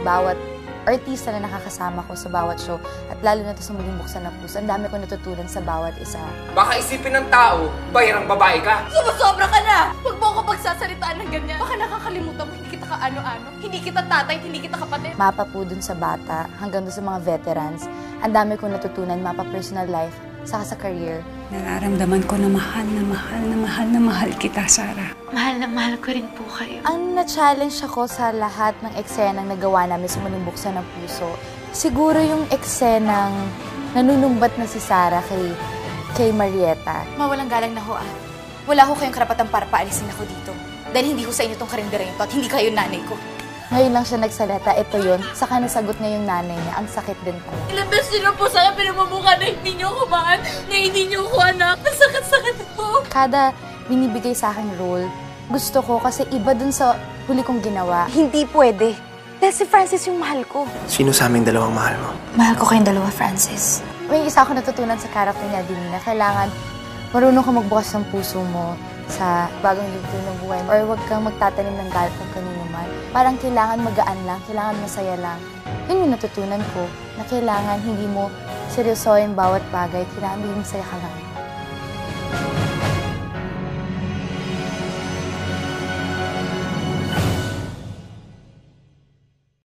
bawat artista na nakakasama ko sa bawat show at lalo na to sa Muling Buksan ng Puso, ang dami ko natutunan sa bawat isa. Baka isipin ng tao, bayarang babae ka. Sumusobra ka na! Huwag mo ako pagsasalitaan ng ganyan. Baka nakakalimutan mo, hindi kita kaano-ano. Hindi kita tatay, hindi kita kapatid. Mapa po dun sa bata, hanggang dun sa mga veterans, ang dami ko natutunan, mapa personal life, saka sa career. Nararamdaman ko na mahal na mahal na mahal na mahal kita, Sarah. Mahal na mahal ko rin po kayo. Ang na-challenge ako sa lahat ng eksenang nagawa namin sa Muling Buksan ng Puso, siguro yung eksenang nanunumbat na si Sarah kay Marieta. Mawalang galang na ho ah. Wala ho kayong karapatan para paalisin ako dito. Dahil hindi ho sa inyo tong karinderain to at hindi kayo nanay ko. Ngayon lang siya nagsalita, ito yun. Saka nasagot niya yung nanay niya. Ang sakit din pala. Ilang beses nyo po sana pinamumukha na hindi nyo ako mahal, na hindi nyo ako anak. Nasakit-sakit po. Kada binibigay sa akin role, gusto ko kasi iba dun sa huli kong ginawa. Hindi pwede. Dahil si Francis yung mahal ko. Sino sa aming dalawang mahal mo? Mahal ko kayong dalawa, Francis. May isa ako natutunan sa character niya, Dinina. Kailangan marunong ka magbukas ng puso mo sa bagong yugto ng buhay mo. Or huwag kang magtatanim ng galit kung kanino man. Parang kailangan magaan lang, kailangan masaya lang. Yun yung natutunan ko, na kailangan hindi mo seryosohin bawat bagay, kailangan maging masaya ka lang.